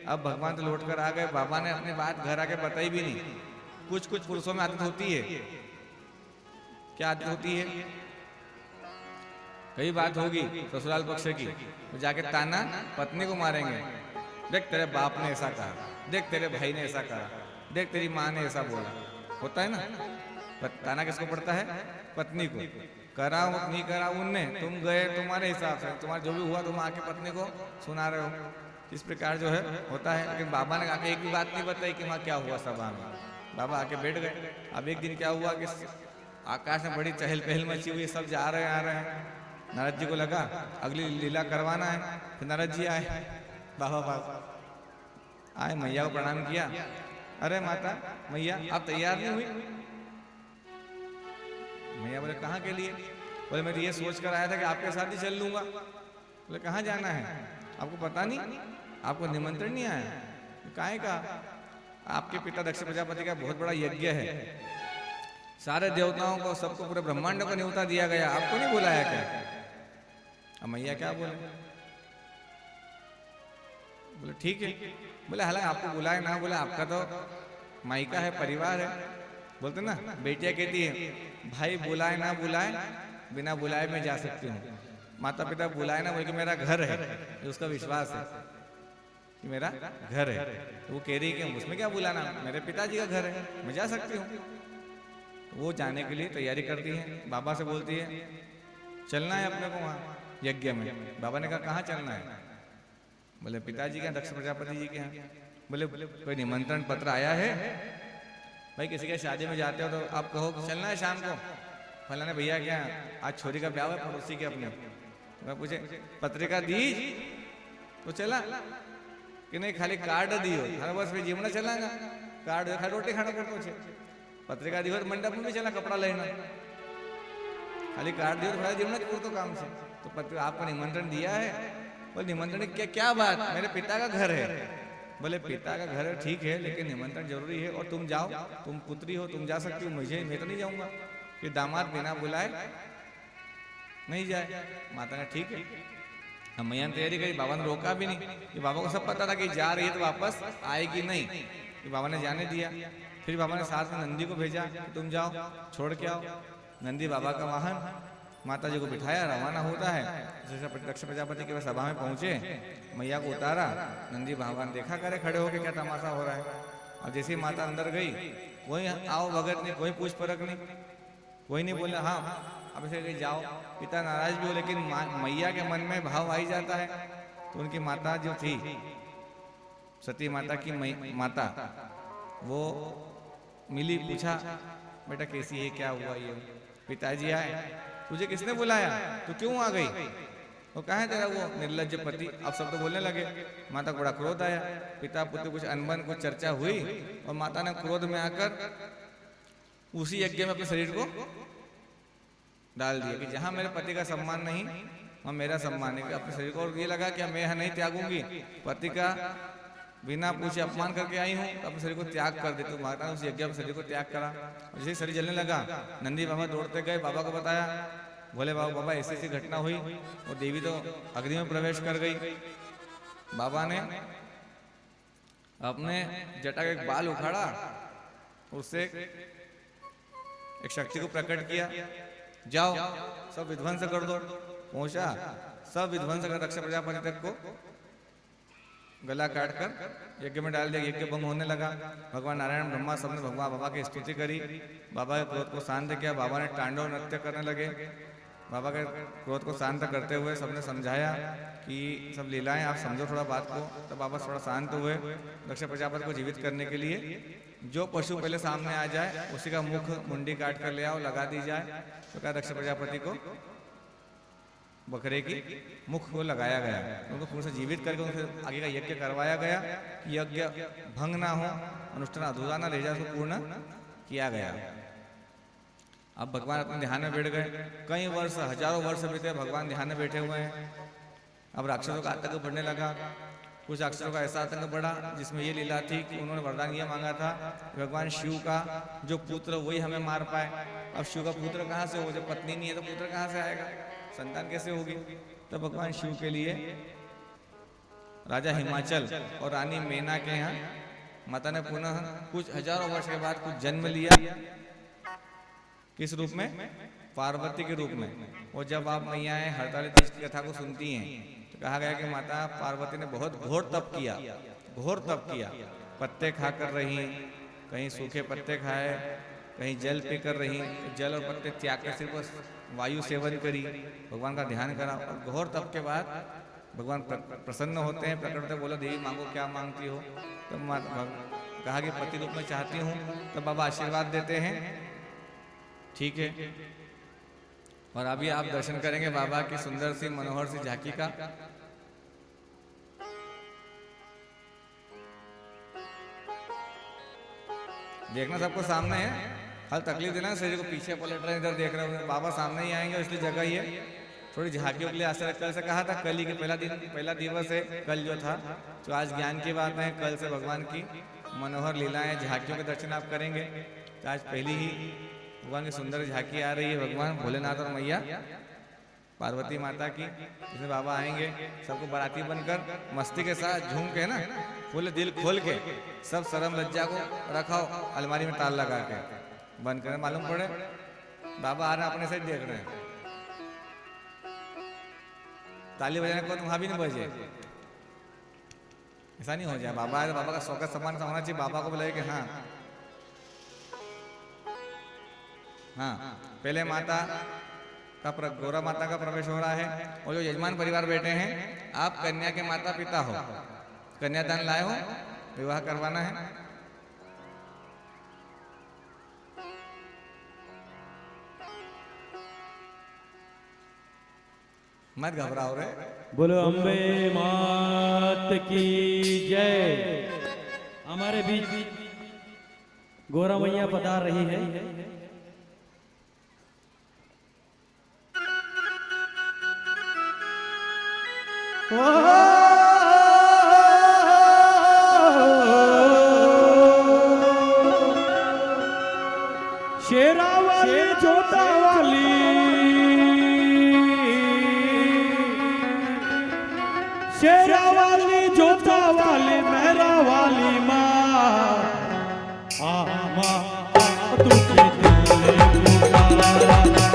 अब भगवान तो लौट कर आ गए, बाबा ने अपनी बात घर आके बताई भी नहीं। कुछ कुछ पुरुषों में आदत होती है। क्या आदत होती है? कई बात होगी ससुराल पक्ष की, तो जाके ताना पत्नी को मारेंगे, देख तेरे बाप ने ऐसा कहा, देख तेरे भाई ने ऐसा कहा, देख तेरी माँ ने ऐसा बोला। होता है ना? ताना किसको पड़ता है? पत्नी को। करा नहीं करा उनने, तुम गए तुम्हारे हिसाब से, तुम्हारा जो भी हुआ तुम आके पत्नी को सुना रहे हो। इस प्रकार जो है होता है। लेकिन बाबा ने आके एक भी बात नहीं बताई कि वहाँ क्या हुआ सभा में। बाबा आके बैठ गए। अब एक दिन क्या हुआ कि आकाश में बड़ी चहल पहल मची हुई, सब जा रहे हैं आ रहे हैं। नारद जी को लगा अगली लीला करवाना है, फिर नारद जी आए बाबा पास आए, मैया को प्रणाम किया। अरे माता मैया आप तैयार नहीं हुई? मैया बोले कहाँ के लिए? बोले मैं तो ये सोच कर आया था कि आपके साथ ही चल लूंगा। बोले कहाँ जाना है? आपको पता नहीं? आपको निमंत्रण नहीं आया? काहे का? आपके पिता दक्ष प्रजापति का बहुत बड़ा यज्ञ है, सारे देवताओं को, सबको, पूरे ब्रह्मांड को न्योता दिया गया, आपको नहीं बुलाया क्या? अब मैया क्या बोले? बोले ठीक है। बोले हालांकि आपको बुलाए ना बोले, आपका तो मायका है, परिवार है। बोलते ना बेटियां कहती है भाई बुलाए ना बुलाए, बिना बुलाए मैं जा सकती हूँ। माता पिता बुलाए ना बोल के मेरा घर है, ये उसका विश्वास है कि मेरा घर है। तो वो कह रही है कि उसमें क्या बुलाना, मेरे पिताजी का घर है, मैं जा सकती हूँ। तो वो जाने के लिए तैयारी करती है। बाबा से बोलती है चलना है अपने को वहाँ यज्ञ में। बाबा ने कहा कहाँ चलना है? बोले पिताजी के, दक्ष प्रजापति जी के यहाँ। बोले कोई निमंत्रण पत्र आया है? भाई किसी के शादी में जाते हो तो आप कहो चलना है शाम को फलाने भैया क्या आज छोरी का ब्याह है पड़ोसी के अपने। तो मैं पूछे पत्रिका दी तो चला कि नहीं खाली कार्ड दी हो? हर बस में जीवना चलागा कार्ड खा रोटी खाना पड़तो छे। पत्रिका दी हो तो मंडप में भी चला कपड़ा लेना, खाली कार्ड दियो तो थोड़ा जीवना पूरतो काम से। तो पत्र आपको निमंत्रण दिया है? बोले निमंत्रण क्या बात, मेरे पिता का घर है। बोले पिता का घर है ठीक है, लेकिन निमंत्रण जरूरी है, और तुम जाओ, तुम पुत्री हो, तुम जा सकती हो, मैं तो नहीं जाऊंगा। कि दामाद बिना बुलाए नहीं जाए। माता ने ठीक है। हम मैया ने तैयारी करी, बाबा ने रोका भी नहीं। कि बाबा को सब पता था कि जा रही है तो वापस आएगी नहीं, कि बाबा ने जाने दिया। फिर बाबा ने साथ में नंदी को भेजा कि तुम जाओ छोड़ के आओ। नंदी बाबा का वाहन, माता जी को बिठाया, रवाना होता है। जैसे दक्ष प्रजापति के सभा में पहुंचे, मैया को उतारा, नंदी भगवान देखा करे खड़े होके क्या तमाशा हो रहा है। अब जैसे ही माता अंदर गई, कोई आओ भगत नहीं, कोई पूछ परख नहीं, कोई नहीं बोला हाँ अब ऐसे कहीं जाओ। पिता नाराज भी हो, लेकिन मैया के मन में भाव आ ही जाता है। तो उनकी माता जो थी सती माता की माता, वो मिली, पूछा बेटा कैसी है, क्या हुआ? ये पिताजी आए, तुझे किसने बुलाया, तू क्यों आ गई? वो कहा है तेरा वो निर्लज्ज पति। अब सब तो बोलने लगे। माता को बड़ा क्रोध आया। पिता पुत्र कुछ अनबन कुछ चर्चा हुई, और माता ने क्रोध में आकर उसी यज्ञ में अपने शरीर को डाल दिया कि जहां मेरे पति का सम्मान नहीं वहां मेरा सम्मान नहीं। अपने शरीर को, और ये लगा कि मैं नहीं त्यागूंगी, पति का बिना पूछे अपमान करके आई हूँ, तो अपने शरीर को त्याग कर दे। तो माता ने उस यज्ञ में शरीर को त्याग करा। जैसे शरीर जलने लगा, नंदी बाबा दौड़ते गए, बाबा को बताया। बोले बाबा ऐसी ऐसी घटना हुई, और देवी तो अग्नि में प्रवेश कर गई। बाबा ने अपने जटा का एक बाल उखाड़ा, उससे एक शक्ति को प्रकट किया, जाओ सब विध्वंस कर दो। पहुंचा, सब विध्वंस कर दक्ष प्रजापति तक को गला काट कर यज्ञ में डाल दिया। यज्ञ भंग होने लगा। भगवान नारायण ब्रह्मा सबने भगवान बाबा की स्तुति करी, बाबा के क्रोध को शांत किया। बाबा ने तांडव नृत्य करने लगे। बाबा के क्रोध को शांत करते हुए सबने समझाया कि सब लीलाएं आप समझो थोड़ा बात को। तो बाबा थोड़ा शांत हुए। दक्ष प्रजापति को जीवित करने के लिए जो पशु पहले सामने आ जाए उसी का मुख मुंडी काट कर ले आओ, लगा दी जाए। तो क्या दक्ष प्रजापति को बकरे की मुख को लगाया गया, उनको पूर्ण से जीवित करके उनसे आगे का यज्ञ करवाया गया कि यज्ञ भंग ना हो, अनुष्ठान अधूरा ना रह जाए, उसको पूर्ण किया गया। अब भगवान अपने ध्यान में बैठ गए। कई वर्ष, हजारों वर्ष बीते, भगवान ध्यान में बैठे हुए हैं। अब राक्षसों का आतंक बढ़ने लगा। कुछ राक्षसों का ऐसा आतंक बढ़ा जिसमें ये लीला थी कि उन्होंने वरदान ये मांगा था भगवान शिव का जो पुत्र वही हमें मार पाए। अब शिव का पुत्र कहाँ से हो, जब पत्नी नहीं है तो पुत्र कहाँ से आएगा, संतान कैसे होगी? तो भगवान शिव के लिए राजा हिमाचल और रानी मेना के यहाँ माता ने पुनः कुछ हजारों वर्ष के बाद कुछ जन्म लिया। किस रूप में? पार्वती के रूप में। और जब आप मैयाएं हरताली तीज की कथा को सुनती हैं तो कहा गया कि माता पार्वती ने बहुत घोर तप किया, घोर तप किया। पत्ते खाकर रही, कहीं सूखे पत्ते खाए, कहीं जल पीकर रही, जल और पत्ते त्याग कर सिर्फ वायु सेवन करी, भगवान का ध्यान करा। और घोर तप के बाद भगवान प्रसन्न होते हैं, प्रकट होते हैं, बोला देवी मांगो क्या मांगती हो। तो कहा कि पति रूप में चाहती हूँ। तो बाबा आशीर्वाद देते हैं, ठीक है। और अभी आप दर्शन करेंगे बाबा की सुंदर सी मनोहर सी झांकी का। देखना सबको सामने है, हल तकलीफ देना शरीर को पीछे पलट रहे हैं, इधर देख रहे हो। बाबा सामने ही आएंगे, इसलिए जगह ही है। थोड़ी झांकियों के लिए आशा कल से कहा था, कल ही के पहला दिवस है कल जो था। तो आज ज्ञान की बात है, कल से भगवान की मनोहर लीलाएं झांकियों के दर्शन आप करेंगे। तो आज पहली ही भगवान की सुंदर झांकी आ रही है, भगवान भोलेनाथ और मैया पार्वती माता की। इसमें बाबा आएंगे सबको बाराती बनकर मस्ती के साथ झूम के, है ना, फुल दिल खोल के, सब शर्म लज्जा को रखाओ, अलमारी में ताल लगा के बंद करें। मालूम पड़े बाबा आ रहे अपने से देख रहे हैं, ताली बजाने को वहां भी नहीं बजे, ऐसा नहीं हो जाए। बाबा आए तो बाबा का स्वागत सम्मान होना चाहिए। बाबा को बुलाए कि हाँ हाँ, पहले माता का गौरा माता का प्रवेश हो रहा है। और जो यजमान परिवार बैठे हैं, आप कन्या के माता पिता हो, कन्यादान लाए हो, विवाह करवाना है। मत घबराओ रे। बोलो अम्बे मात की जय। हमारे बीच गौरा मैया पधार रही है। शेरा वाली जोता वाली, शेरा वाली जोता वाली, मेरा वाली माँ, माँ तुझे दिल में पुकारा।